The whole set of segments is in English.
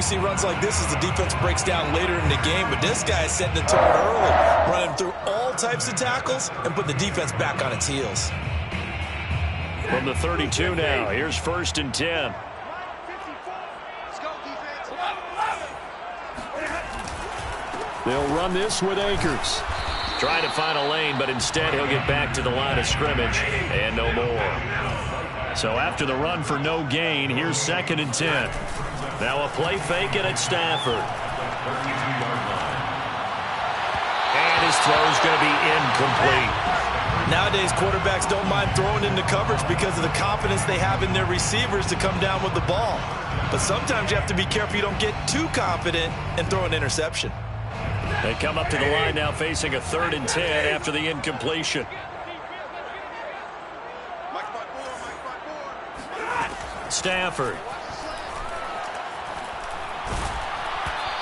we see runs like this as the defense breaks down later in the game, but this guy is setting the tone early, running through all types of tackles and putting the defense back on its heels. From the 32 now, here's 1st and 10. They'll run this with Akers. Trying to find a lane, but instead he'll get back to the line of scrimmage and no more. So after the run for no gain, here's 2nd and 10. Now a play fake it at Stafford. And his throw's going to be incomplete. Nowadays, quarterbacks don't mind throwing into coverage because of the confidence they have in their receivers to come down with the ball. But sometimes you have to be careful you don't get too confident and throw an interception. They come up to the line now facing a 3rd and 10 after the incompletion. Stafford.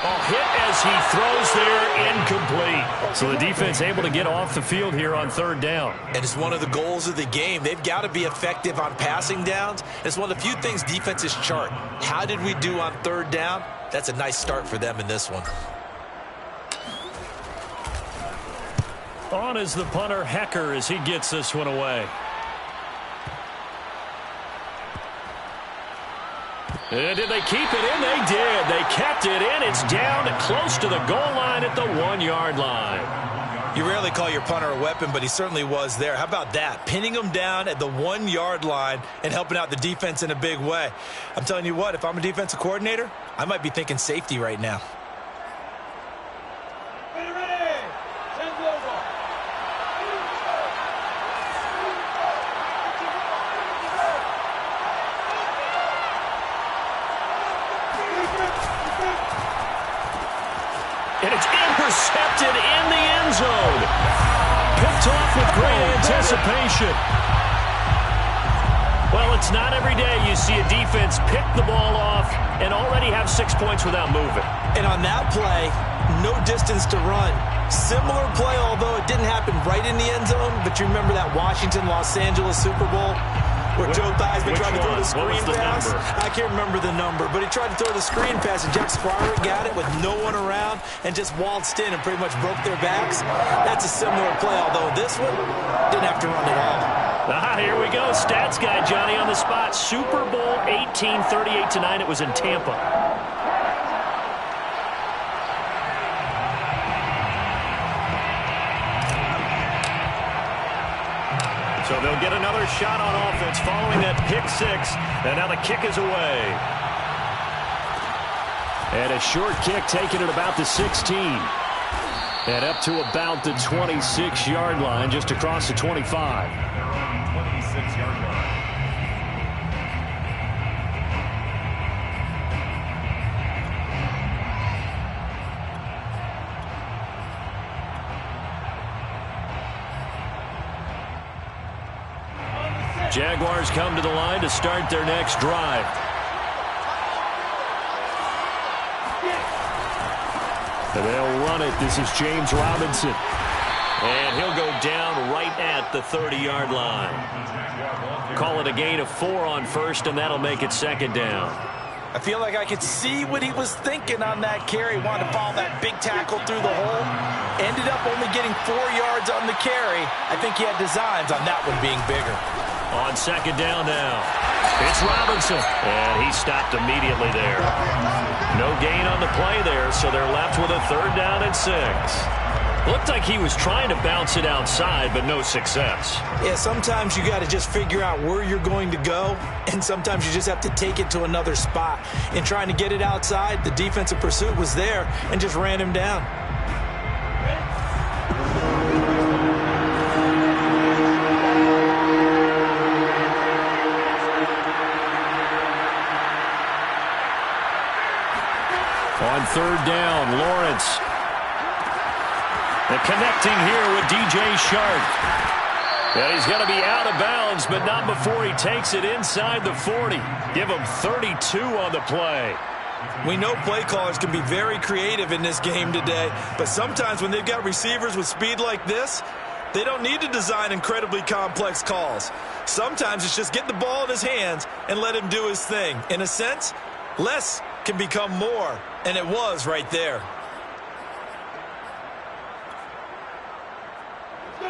Oh, hit as he throws there, incomplete. So the defense able to get off the field here on 3rd down. And it's one of the goals of the game. They've got to be effective on passing downs. It's one of the few things defenses chart. How did we do on 3rd down? That's a nice start for them in this one. On is the punter, Hecker, as he gets this one away. And did they keep it in? They did. They kept it in. It's down close to the goal line at the 1-yard line. You rarely call your punter a weapon, but he certainly was there. How about that? Pinning him down at the 1-yard line and helping out the defense in a big way. I'm telling you what, if I'm a defensive coordinator, I might be thinking safety right now. And it's intercepted in the end zone. Picked off with great anticipation. Well, it's not every day you see a defense pick the ball off and already have 6 points without moving. And on that play, no distance to run. Similar play, although it didn't happen right in the end zone, but you remember that Washington-Los Angeles Super Bowl where Joe Theismann tried to throw the screen pass? I can't remember the number, but he tried to throw the screen pass, and Jack Squire got it with no one around and just waltzed in and pretty much broke their backs. That's a similar play, although this one didn't have to run at all. Here we go. Stats guy Johnny on the spot. Super Bowl 18, 38-9. It was in Tampa. So they'll get another shot on offense following that pick 6. And now the kick is away. And a short kick taken at about the 16. And up to about the 26-yard line, just across the 25. 26-yard line. Jaguars come to the line to start their next drive. And they'll run it. This is James Robinson. And he'll go down right at the 30-yard line. Call it a gain of 4 on 1st, and that'll make it 2nd down. I feel like I could see what he was thinking on that carry. Wanted to follow that big tackle through the hole. Ended up only getting 4 yards on the carry. I think he had designs on that one being bigger. On 2nd down now, it's Robinson. And he stopped immediately there. No gain on the play there, so they're left with a 3rd down and 6. Looked like he was trying to bounce it outside, but no success. Yeah, sometimes you got to just figure out where you're going to go, and sometimes you just have to take it to another spot. In trying to get it outside, the defensive pursuit was there and just ran him down. On 3rd down, Lawrence. And connecting here with DJ Shark. And he's going to be out of bounds, but not before he takes it inside the 40. Give him 32 on the play. We know play callers can be very creative in this game today, but sometimes when they've got receivers with speed like this, they don't need to design incredibly complex calls. Sometimes it's just get the ball in his hands and let him do his thing. In a sense, less can become more, and it was right there.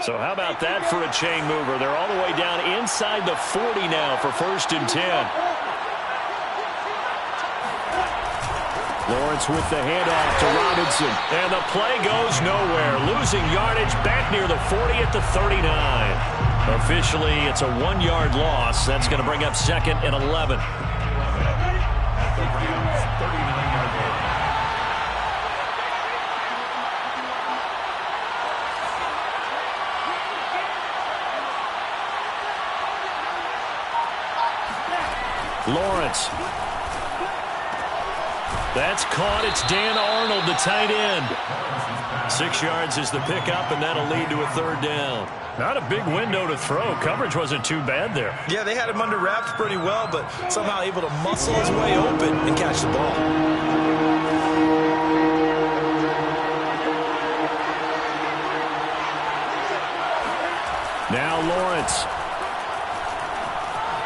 So how about that for a chain mover? They're all the way down inside the 40 now for 1st and 10. Lawrence with the handoff to Robinson. And the play goes nowhere. Losing yardage back near the 40 at the 39. Officially, it's a 1-yard loss. That's going to bring up 2nd and 11. Lawrence. That's caught. It's Dan Arnold, the tight end. 6 yards is the pickup, and that'll lead to a 3rd down. Not a big window to throw. Coverage wasn't too bad there. Yeah, they had him under wraps pretty well, but somehow able to muscle his way open and catch the ball. Now Lawrence.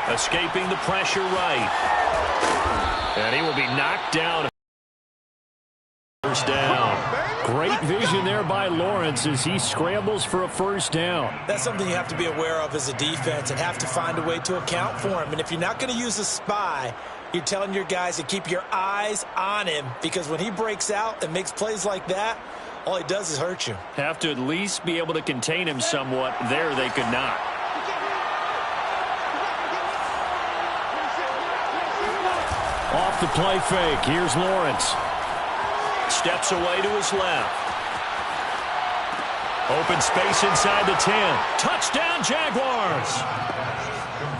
Escaping the pressure right. And he will be knocked down. 1st down. Great vision there by Lawrence as he scrambles for a 1st down. That's something you have to be aware of as a defense and have to find a way to account for him. And if you're not going to use a spy, you're telling your guys to keep your eyes on him, because when he breaks out and makes plays like that, all he does is hurt you. Have to at least be able to contain him somewhat. There they could not. Off the play fake. Here's Lawrence. Steps away to his left. Open space inside the 10. Touchdown, Jaguars.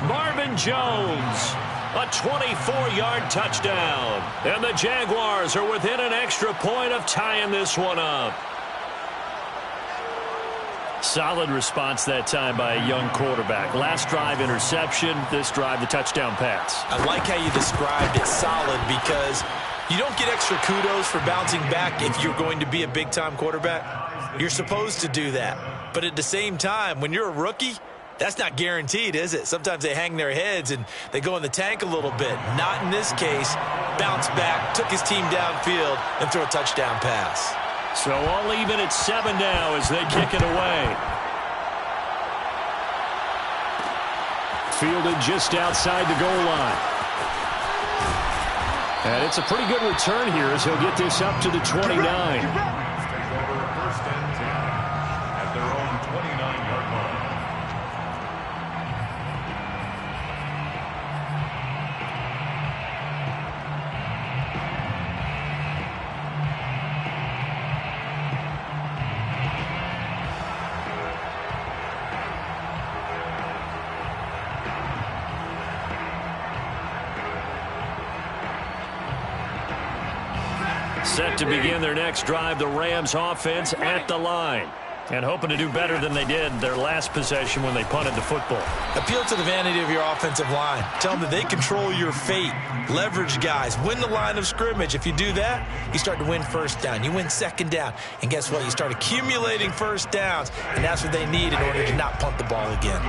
Marvin Jones. A 24-yard touchdown. And the Jaguars are within an extra point of tying this one up. Solid response that time by a young quarterback. Last drive, interception. This drive, the touchdown pass. I like how you described it, solid, because you don't get extra kudos for bouncing back if you're going to be a big-time quarterback. You're supposed to do that. But at the same time, when you're a rookie, that's not guaranteed, is it? Sometimes they hang their heads and they go in the tank a little bit. Not in this case. Bounce back, took his team downfield, and threw a touchdown pass. So all even at 7 now as they kick it away. Fielded just outside the goal line. And it's a pretty good return here as he'll get this up to the 29. Set to begin their next drive, the Rams offense at the line. And hoping to do better than they did their last possession when they punted the football. Appeal to the vanity of your offensive line. Tell them that they control your fate. Leverage guys. Win the line of scrimmage. If you do that, you start to win 1st down. You win 2nd down. And guess what? You start accumulating 1st downs. And that's what they need in order to not punt the ball again.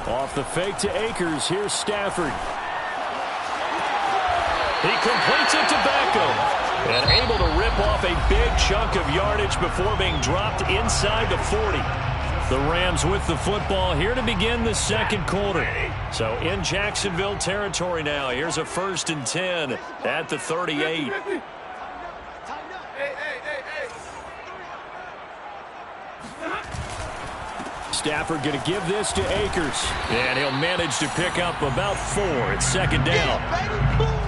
Off the fake to Akers. Here's Stafford. He completes it to Beckham. And able to rip off a big chunk of yardage before being dropped inside the 40. The Rams with the football here to begin the 2nd quarter. So in Jacksonville territory now. Here's a 1st and 10 at the 38. Stafford going to give this to Akers. And he'll manage to pick up about 4 at 2nd down.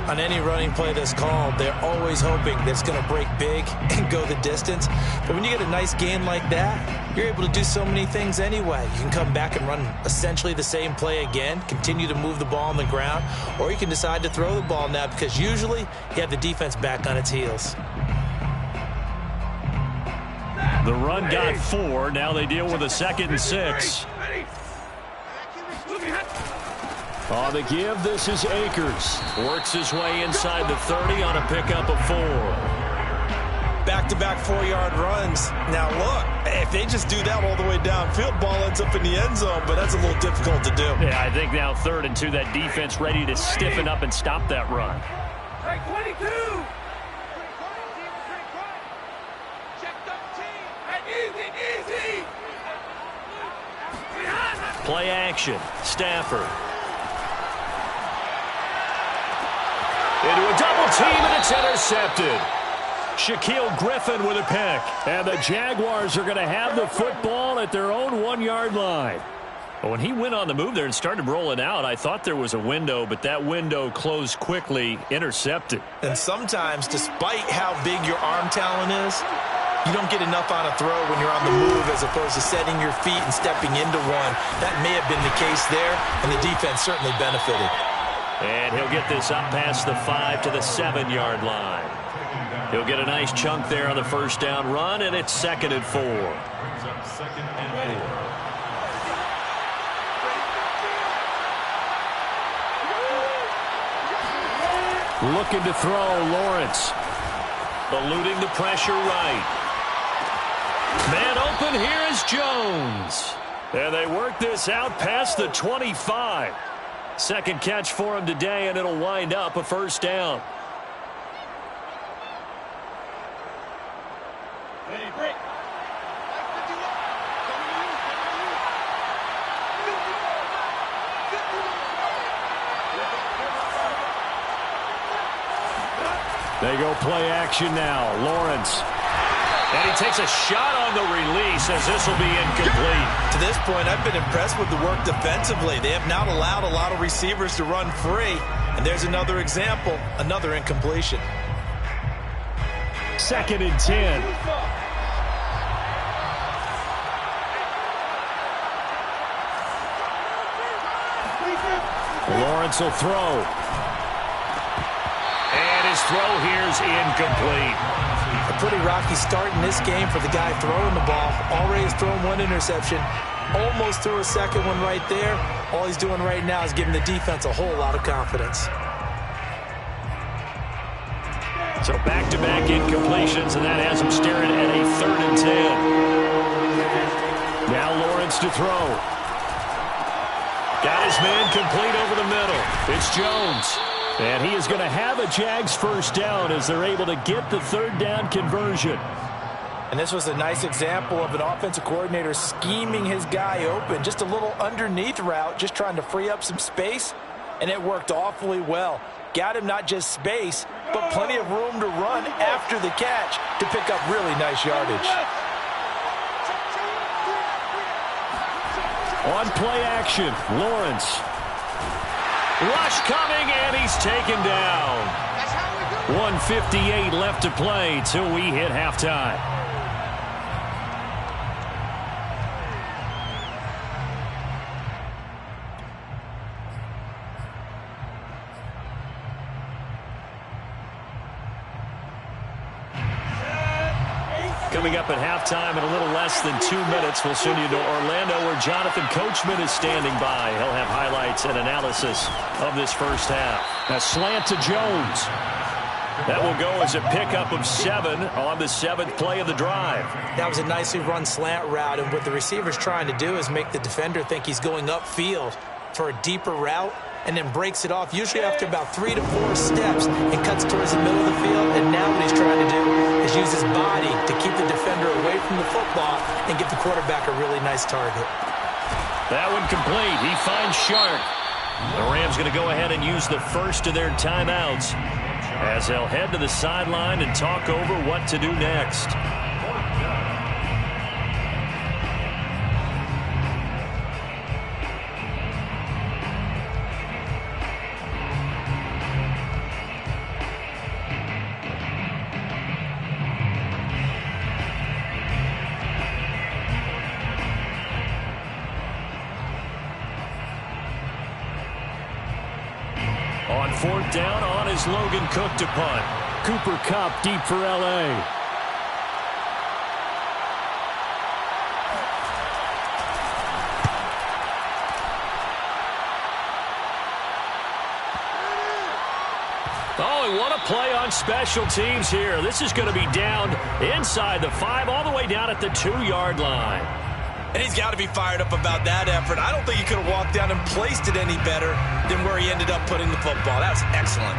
On any running play that's called, they're always hoping that it's going to break big and go the distance. But when you get a nice gain like that, you're able to do so many things anyway. You can come back and run essentially the same play again, continue to move the ball on the ground, or you can decide to throw the ball now because usually you have the defense back on its heels. The run got 4. Now they deal with a 2nd and 6. On the give, this is Akers. Works his way inside the 30 on a pickup of 4. back-to-back 4-yard runs. Now, look, if they just do that all the way downfield, ball ends up in the end zone, but that's a little difficult to do. Yeah, I think now 3rd and 2, that defense ready to stiffen up and stop that run. Check 22. Easy. Play action. Stafford. Into a double team, and it's intercepted. Shaquille Griffin with a pick. And the Jaguars are going to have the football at their own 1-yard line. When he went on the move there and started rolling out, I thought there was a window, but that window closed quickly, intercepted. And sometimes, despite how big your arm talent is, you don't get enough on a throw when you're on the move as opposed to setting your feet and stepping into one. That may have been the case there, and the defense certainly benefited. And he'll get this up past the 5 to the 7-yard line. He'll get a nice chunk there on the first down run, and it's 2nd and 4. Looking to throw, Lawrence. Eluding the pressure right. Man open, here is Jones. And they work this out past the 25. Second catch for him today, and it'll wind up a first down. They go play action now. Lawrence. And he takes a shot on the release as this will be incomplete. To this point, I've been impressed with the work defensively. They have not allowed a lot of receivers to run free. And there's another example, another incompletion. 2nd and 10. Lawrence will throw. And his throw here's incomplete. A pretty rocky start in this game for the guy throwing the ball. Already has thrown 1 interception. Almost threw a second one right there. All he's doing right now is giving the defense a whole lot of confidence. So back-to-back incompletions, and that has him staring at a 3rd and 10. Now Lawrence to throw. Got his man complete over the middle. It's Jones. And he is going to have a Jags first down as they're able to get the 3rd down conversion. And this was a nice example of an offensive coordinator scheming his guy open. Just a little underneath route, just trying to free up some space. And it worked awfully well. Got him not just space, but plenty of room to run after the catch to pick up really nice yardage. On play action, Lawrence. Rush coming, and he's taken down. 1:58 left to play till we hit halftime. Coming up at halftime in a little less than 2 minutes, we'll send you to Orlando where Jonathan Coachman is standing by. He'll have highlights and analysis of this first half. A slant to Jones. That will go as a pickup of 7 on the 7th play of the drive. That was a nicely run slant route, and what the receiver's trying to do is make the defender think he's going upfield for a deeper route, and then breaks it off, usually after about 3 to 4 steps, and cuts towards the middle of the field. And now what he's trying to do is use his body to keep the defender away from the football and give the quarterback a really nice target. That one complete. He finds Shark. The Rams going to go ahead and use the first of their timeouts as they'll head to the sideline and talk over what to do next. On 4th down, on is Logan Cook to punt. Cooper Kupp deep for L.A. Oh, and what a play on special teams here. This is going to be down inside the 5, all the way down at the 2-yard line. And he's got to be fired up about that effort. I don't think he could have walked down and placed it any better than where he ended up putting the football. That was excellent.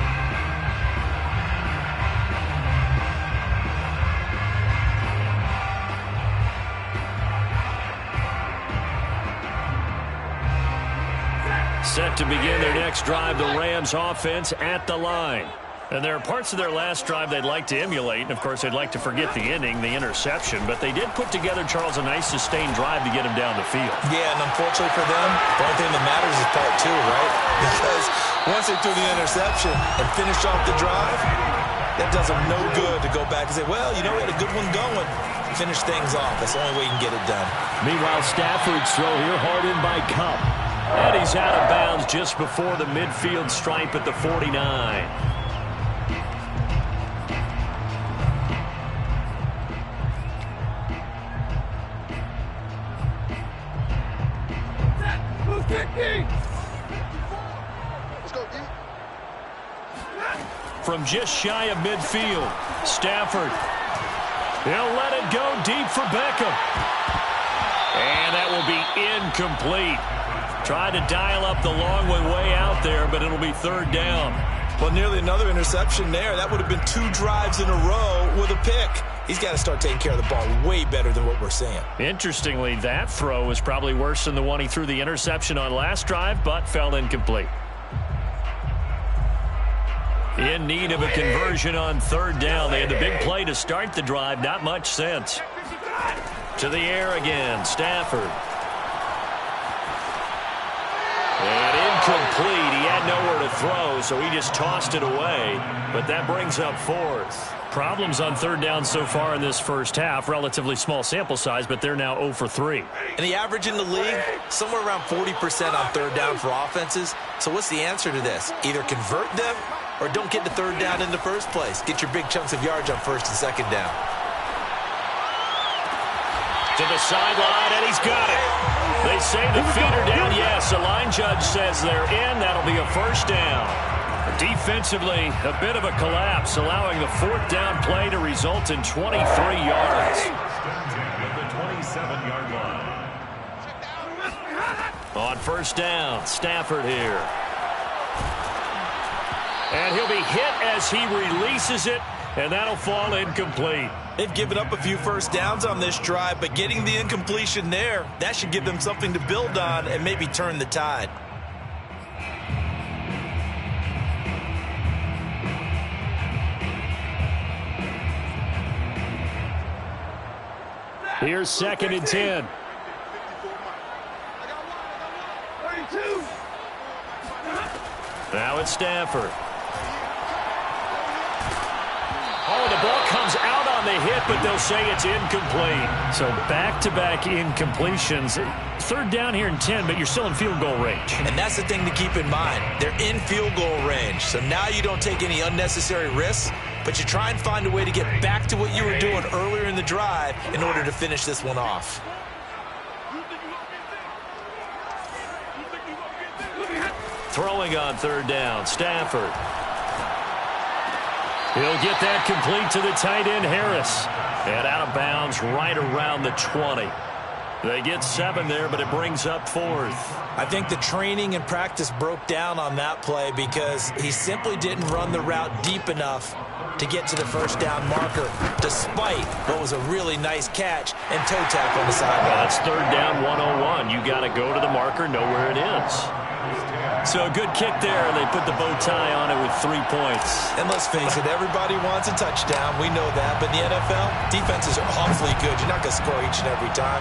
Set to begin their next drive, the Rams offense at the line. And there are parts of their last drive they'd like to emulate. And, of course, they'd like to forget the inning, the interception. But they did put together, Charles, a nice sustained drive to get him down the field. Yeah, and unfortunately for them, the only thing that matters is part 2, right? Because once they threw the interception and finished off the drive, that does them no good to go back and say, well, you know, we had a good one going. Finish things off. That's the only way you can get it done. Meanwhile, Stafford's throw here hard in by Cup. And he's out of bounds just before the midfield stripe at the 49. From just shy of midfield, Stafford. He'll let it go deep for Beckham. And that will be incomplete. Tried to dial up the long one way out there, but it'll be 3rd down. Well, nearly another interception there. That would have been 2 drives in a row with a pick. He's got to start taking care of the ball way better than what we're seeing. Interestingly, that throw was probably worse than the one he threw the interception on last drive, but fell incomplete. In need of a conversion on 3rd down. They had the big play to start the drive. Not much sense. To the air again, Stafford. And incomplete. He had nowhere to throw, so he just tossed it away. But that brings up 4th. Problems on 3rd down so far in this first half. Relatively small sample size, but they're now 0 for 3. And the average in the league, somewhere around 40% on 3rd down for offenses. So what's the answer to this? Either convert them or don't get to 3rd down in the first place. Get your big chunks of yards on 1st and 2nd down. To the sideline, and he's got it. They say the feet are down. Yes, the line judge says they're in. That'll be a 1st down. Defensively, a bit of a collapse, allowing the 4th down play to result in 23 yards. At the 27-yard line. On 1st down, Stafford here. And he'll be hit as he releases it, and that'll fall incomplete. They've given up a few 1st downs on this drive, but getting the incompletion there, that should give them something to build on and maybe turn the tide. Here's 2nd and 10. Now it's Stafford. Oh, the ball comes out on the hit, but they'll say it's incomplete. So back-to-back incompletions. 3rd down here and 10, but you're still in field goal range. And that's the thing to keep in mind. They're in field goal range. So now you don't take any unnecessary risks, but you try and find a way to get back to what you were doing earlier in the drive in order to finish this one off. Throwing on 3rd down, Stafford. He'll get that complete to the tight end, Harris. And out of bounds right around the 20. They get 7 there, but it brings up 4th. I think the training and practice broke down on that play because he simply didn't run the route deep enough to get to the 1st down marker, despite what was a really nice catch and toe tap on the sideline. That's 3rd down 101. You got to go to the marker, know where it is. So a good kick there. They put the bow tie on it with 3 points. And let's face it, everybody wants a touchdown. We know that. But in the NFL, defenses are awfully good. You're not going to score each and every time.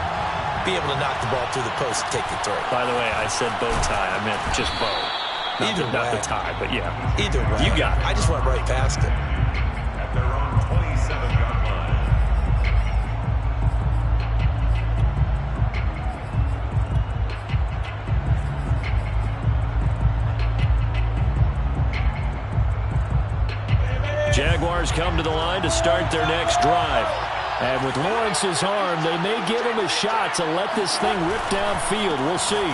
Be able to knock the ball through the post and take the throw. By the way, I said bow tie. I meant just bow. Not the tie, but yeah. Either way. You got it. I just went right past it. At their own 27-yard line. Jaguars come to the line to start their next drive. And with Lawrence's arm, they may give him a shot to let this thing rip downfield. We'll see.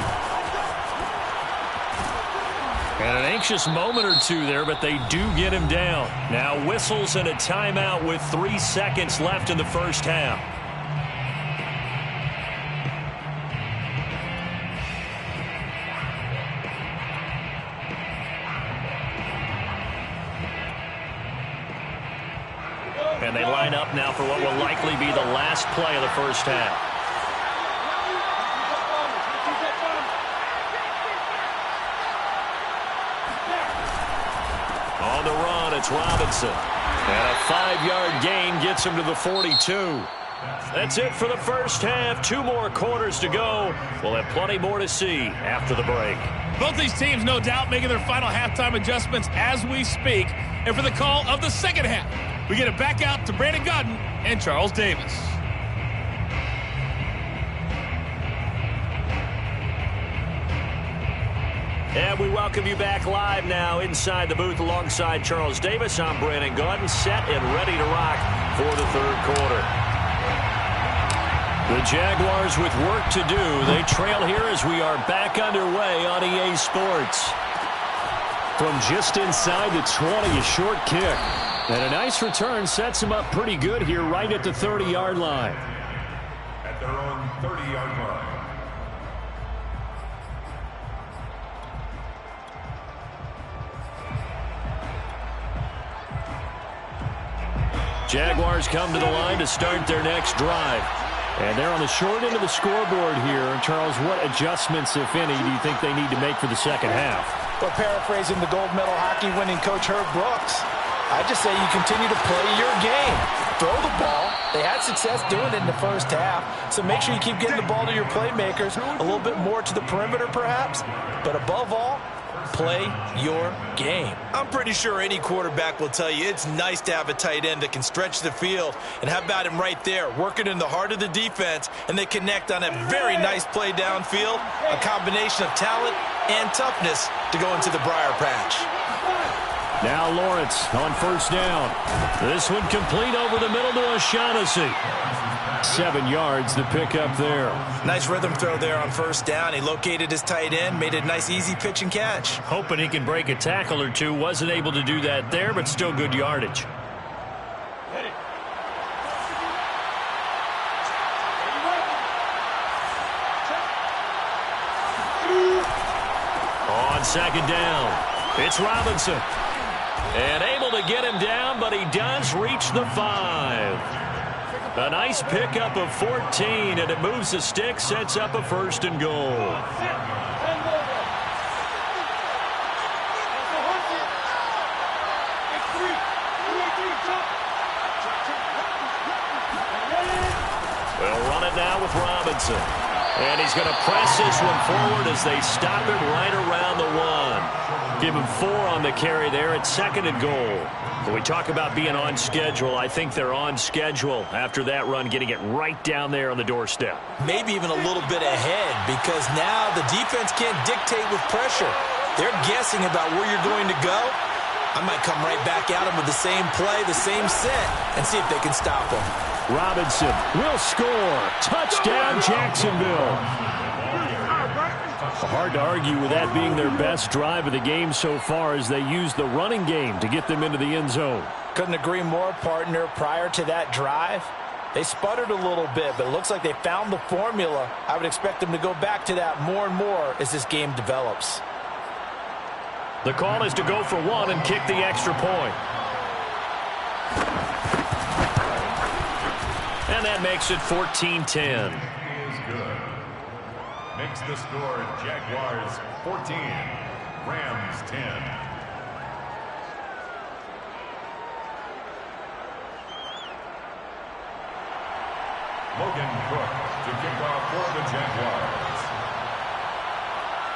And an anxious moment or two there, but they do get him down. Now whistles and a timeout with 3 seconds left in the first half. And they line up now for what will likely be the last play of the first half. On the run, it's Robinson. And a 5-yard gain gets him to the 42. That's it for the first half. 2 more quarters to go. We'll have plenty more to see after the break. Both these teams, no doubt, making their final halftime adjustments as we speak. And for the call of the second half, we get it back out to Brandon Gaudin and Charles Davis. And we welcome you back live now inside the booth alongside Charles Davis. I'm Brandon Gaudin, set and ready to rock for the third quarter. The Jaguars with work to do. They trail here as we are back underway on EA Sports. From just inside the 20, a short kick. And a nice return sets him up pretty good here right at the 30-yard line. At their own 30-yard line. Jaguars come to the line to start their next drive. And they're on the short end of the scoreboard here. Charles, what adjustments, if any, do you think they need to make for the second half? Well, paraphrasing the gold medal hockey winning coach Herb Brooks, I just say you continue to play your game. Throw the ball. They had success doing it in the first half, so make sure you keep getting the ball to your playmakers, a little bit more to the perimeter perhaps, but above all, play your game. I'm pretty sure any quarterback will tell you it's nice to have a tight end that can stretch the field, and how about him right there, working in the heart of the defense, and they connect on a very nice play downfield, a combination of talent and toughness to go into the briar patch. Now Lawrence on first down. This one complete over the middle to O'Shaughnessy. 7 yards the pickup there. Nice rhythm throw there on first down. He located his tight end, made a nice easy pitch and catch. Hoping he can break a tackle or two. Wasn't able to do that there, but still good yardage. On second down, it's Robinson. And able to get him down, but he does reach the 5. A nice pickup of 14, and it moves the stick, sets up a first and goal. They'll run it now with Robinson. And he's going to press this one forward as they stop it right around the 1. Give him 4 on the carry there at second and goal. When we talk about being on schedule, I think they're on schedule after that run, getting it right down there on the doorstep. Maybe even a little bit ahead, because now the defense can't dictate with pressure. They're guessing about where you're going to go. I might come right back at them with the same play, the same set, and see if they can stop them. Robinson will score. Touchdown, Jacksonville. Hard to argue with that being their best drive of the game so far, as they use the running game to get them into the end zone. Couldn't agree more, partner. Prior to that drive, they sputtered a little bit, but it looks like they found the formula. I would expect them to go back to that more and more as this game develops. The call is to go for 1 and kick the extra point. And that makes it 14-10. Is good. Makes the score Jaguars 14, Rams 10. Logan Cook to kick off for the Jaguars.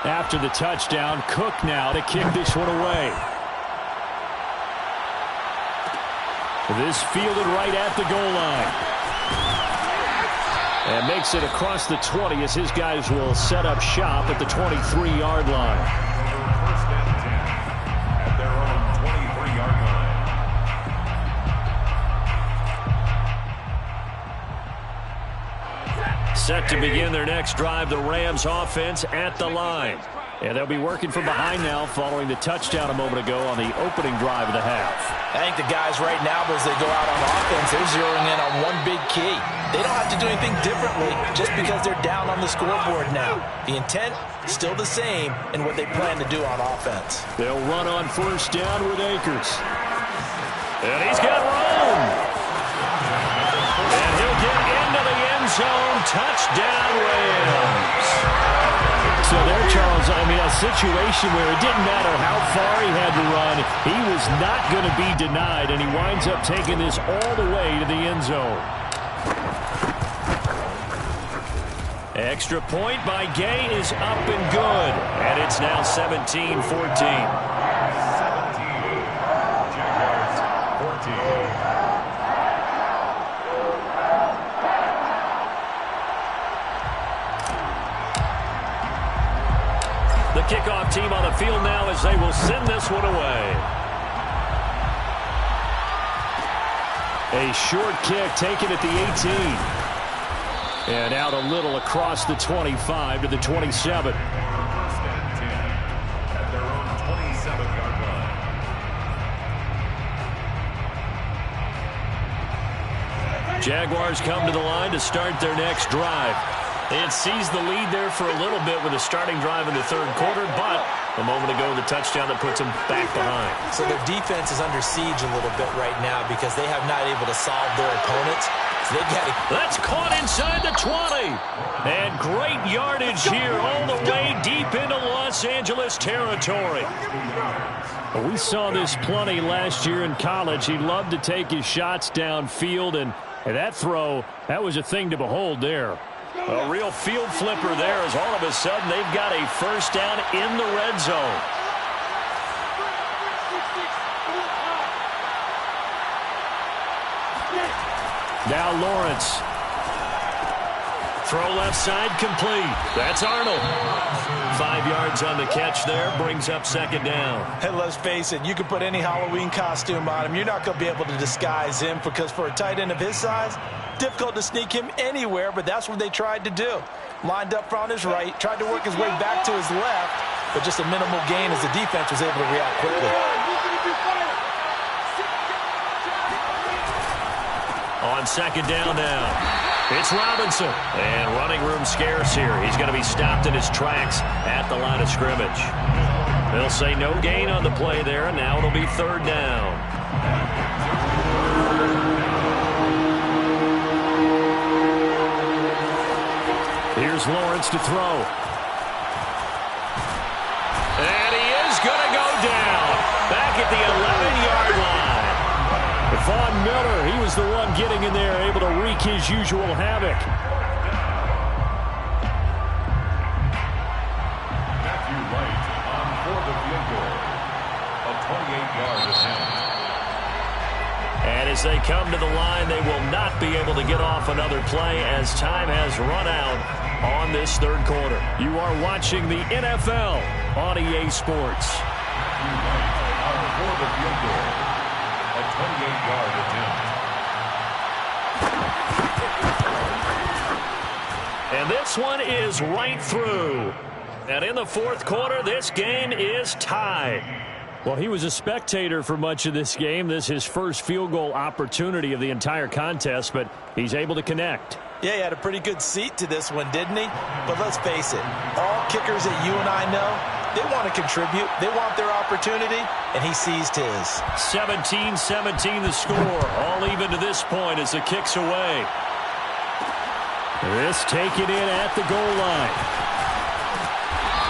After the touchdown, Cook now to kick this one away. This fielded right at the goal line. And makes it across the 20 as his guys will set up shop at the 23-yard line. First and 10 at their own 23-yard line. Set to begin their next drive, the Rams offense at the line. And they'll be working from behind now following the touchdown a moment ago on the opening drive of the half. I think the guys right now, as they go out on offense, they're zeroing in on one big key. They don't have to do anything differently just because they're down on the scoreboard now. The intent is still the same in what they plan to do on offense. They'll run on first down with Akers. And he's got room. And he'll get into the end zone. Touchdown, Rams. So there, Charles, I mean, a situation where it didn't matter how far he had to run, he was not going to be denied, and he winds up taking this all the way to the end zone. Extra point by Gay is up and good, and it's now 17-14. 17, Jaguars 14. The kickoff team on the field now as they will send this one away. A short kick taken at the 18. And out a little across the 25 to the 27. First and 10 at their own 27-yard line. Jaguars come to the line to start their next drive. They had seized the lead there for a little bit with a starting drive in the third quarter, but a moment ago the touchdown that puts them back behind. So their defense is under siege a little bit right now because they have not able to solve their opponents. So they got to. That's caught inside the 20. And great yardage here all the way deep into Los Angeles territory. We saw this plenty last year in college. He loved to take his shots downfield, and that throw, that was a thing to behold there. A real field flipper there as all of a sudden they've got a first down in the red zone. Now Lawrence. Throw left side complete. That's Arnold. 5 yards on the catch there. Brings up second down. And let's face it, you can put any Halloween costume on him. You're not going to be able to disguise him because for a tight end of his size, difficult to sneak him anywhere, but that's what they tried to do. Lined up on his right, tried to work his way back to his left, but just a minimal gain as the defense was able to react quickly. On second down now. It's Robinson. And running room scarce here. He's going to be stopped in his tracks at the line of scrimmage. They'll say no gain on the play there, and now it'll be third down. Here's Lawrence to throw. And he is going to go down. Back at the 11-yard line. Von Miller, he was the one getting in there, able to wreak his usual havoc. Matthew Wright on for the field goal. A 28-yard attempt. And as they come to the line, they will not be able to get off another play as time has run out on this third quarter. You are watching the NFL on EA Sports. Matthew Wright on for the field goal. A 28-yard attempt. And this one is right through. And in the fourth quarter, this game is tied. Well, he was a spectator for much of this game. This is his first field goal opportunity of the entire contest, but he's able to connect. Yeah, he had a pretty good seat to this one, didn't he? But let's face it, all kickers that you and I know, they want to contribute. They want their opportunity, and he seized his. 17-17 the score. All even to this point as the kick's away. This taken in at the goal line.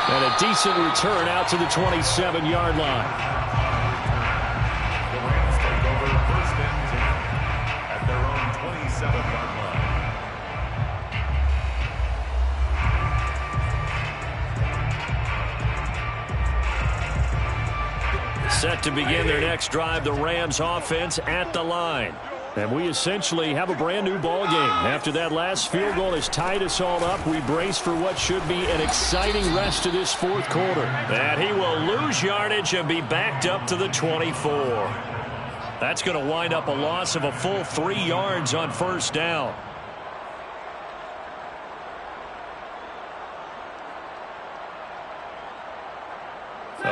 And a decent return out to the 27-yard line. The Rams take over first and 10 at their own 27-yard line. Set to begin their next drive, the Rams offense at the line. And we essentially have a brand new ball game. After that last field goal has tied us all up, we brace for what should be an exciting rest of this fourth quarter. And he will lose yardage and be backed up to the 24. That's going to wind up a loss of a full 3 yards on first down.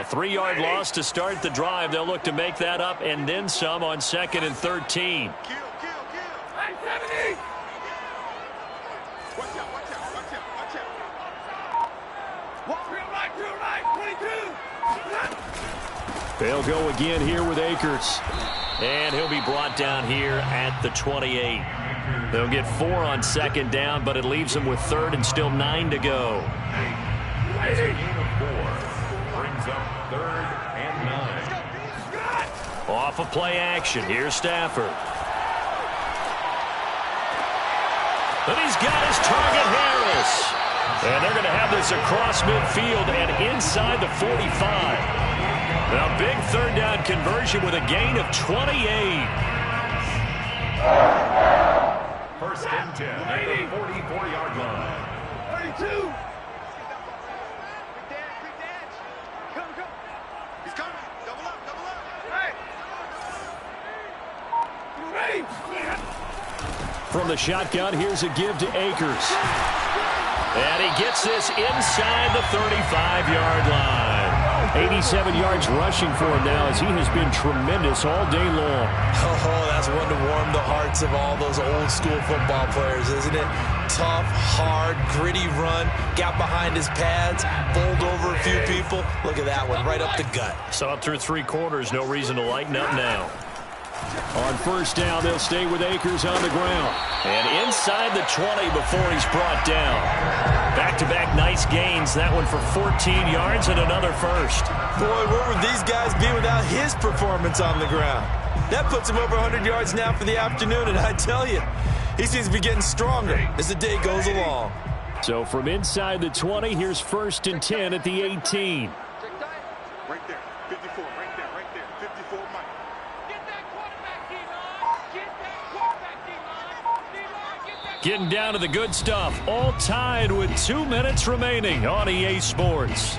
3-yard loss to start the drive. They'll look to make that up and then some on 2nd and 13. They'll go again here with Akers. And he'll be brought down here at the 28. They'll get 4 on 2nd down, but it leaves them with 3rd and still 9 to go. It's a gain of 4. Brings up 3rd and 9. Off of play action. Here's Stafford. But he's got his target, Harris. And they're going to have this across midfield and inside the 45. Now, big 3rd down conversion with a gain of 28. 1st and 10 at the 44-yard line. 32. From the shotgun, here's a give to Akers. And he gets this inside the 35-yard line. 87 yards rushing for him now as he has been tremendous all day long. Oh, that's one to warm the hearts of all those old-school football players, isn't it? Tough, hard, gritty run. Got behind his pads, bowled over a few people. Look at that one, right up the gut. Saw it through 3 quarters. No reason to lighten up now. On 1st down, they'll stay with Akers on the ground. And inside the 20 before he's brought down. Back-to-back nice gains. That one for 14 yards and another 1st. Boy, where would these guys be without his performance on the ground? That puts him over 100 yards now for the afternoon, and I tell you, he seems to be getting stronger as the day goes along. So from inside the 20, here's 1st and 10 at the 18. Right there, 54, right there, 54, Mike. Getting down to the good stuff. All tied with 2 minutes remaining on EA Sports.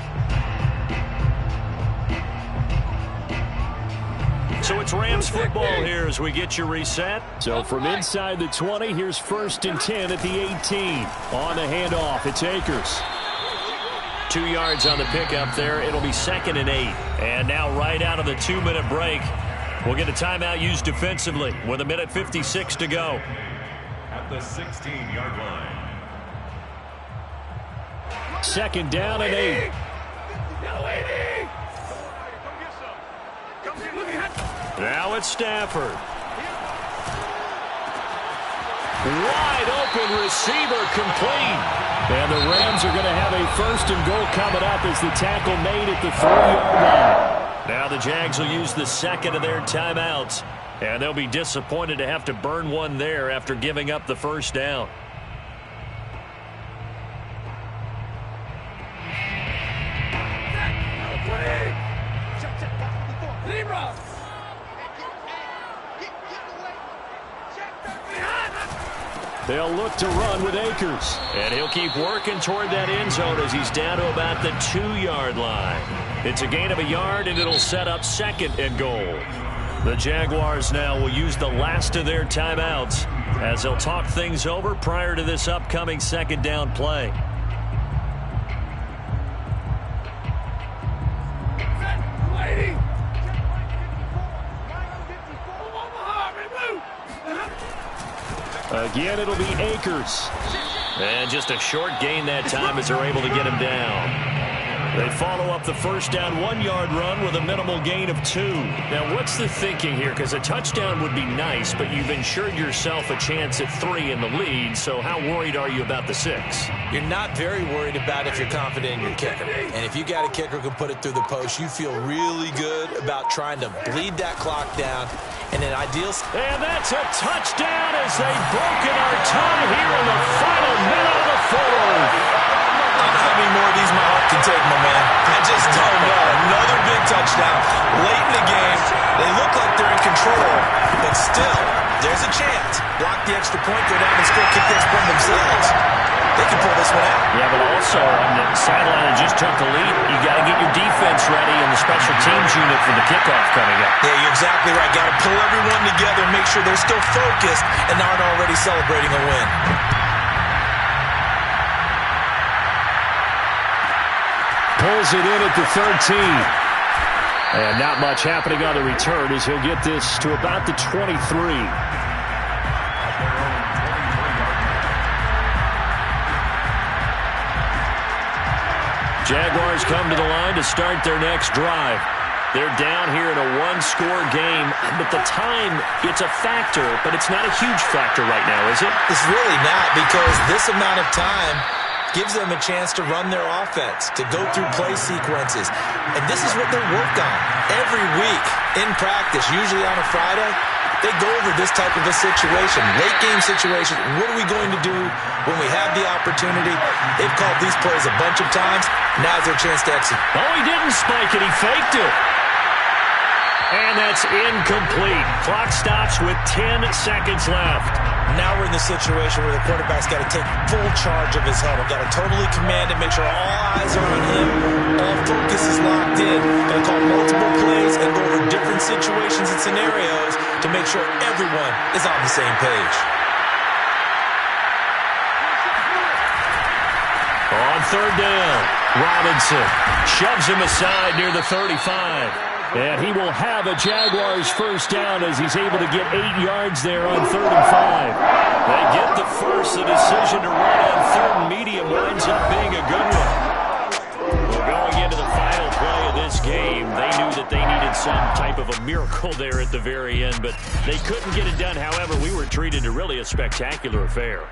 So it's Rams football here as we get you reset. So from inside the 20, here's 1st and 10 at the 18. On the handoff, it's Akers. 2 yards on the pickup there. It'll be 2nd and 8. And now right out of the 2-minute break, we'll get a timeout used defensively with 1:56 to go. At the 16-yard line. 2nd down and 8. Now it's Stafford. Wide open receiver complete. And the Rams are going to have a 1st and goal coming up as the tackle made at the 3-yard line. Now the Jags will use the 2nd of their timeouts. And they'll be disappointed to have to burn one there after giving up the 1st down. They'll look to run with Akers. And he'll keep working toward that end zone as he's down to about the 2-yard line. It's a gain of 1 yard, and it'll set up 2nd and goal. The Jaguars now will use the last of their timeouts as they'll talk things over prior to this upcoming 2nd down play. Again, it'll be Akers. And just a short gain that time as they're able to get him down. They follow up the 1st down 1-yard run with a minimal gain of 2. Now, what's the thinking here? Because a touchdown would be nice, but you've ensured yourself a chance at 3 in the lead. So how worried are you about the 6? You're not very worried about if you're confident in your kicker. And if you got a kicker who can put it through the post, you feel really good about trying to bleed that clock down. And an ideal... And that's a touchdown as they've broken our tie here in the final minute of the 4th. I don't know how many more of these my heart can take, my man. I just don't know. Another big touchdown late in the game. They look like they're in control, but still, there's a chance. Block the extra point, go down and score, kick the extra point themselves. They can pull this one out. Yeah, but also on the sideline that just took the lead, you got to get your defense ready and the special teams unit for the kickoff coming up. Yeah, you're exactly right. Got to pull everyone together and make sure they're still focused and aren't already celebrating a win. Pulls it in at the 13. And not much happening on the return as he'll get this to about the 23. Jaguars come to the line to start their next drive. They're down here in a one-score game, but the time, it's a factor, but it's not a huge factor right now, is it? It's really not, because this amount of time gives them a chance to run their offense, to go through play sequences. And this is what they work on every week in practice, usually on a Friday. They go over this type of a situation, late game situation. What are we going to do when we have the opportunity? They've called these plays a bunch of times. Now's their chance to execute. Oh, he didn't spike it. He faked it. And that's incomplete. Clock stops with 10 seconds left. Now we're in the situation where the quarterback's got to take full charge of his helmet. Got to totally command it, make sure all eyes are on him. All focus is locked in. Got to call multiple plays and go over different situations and scenarios to make sure everyone is on the same page. On third down, Robinson shoves him aside near the 35. And he will have a Jaguars first down as he's able to get 8 yards there on 3rd and 5. They get the first. The decision to run on 3rd and medium winds up being a good one. Well, going into the final play of this game, they knew that they needed some type of a miracle there at the very end, but they couldn't get it done. However, we were treated to really a spectacular affair.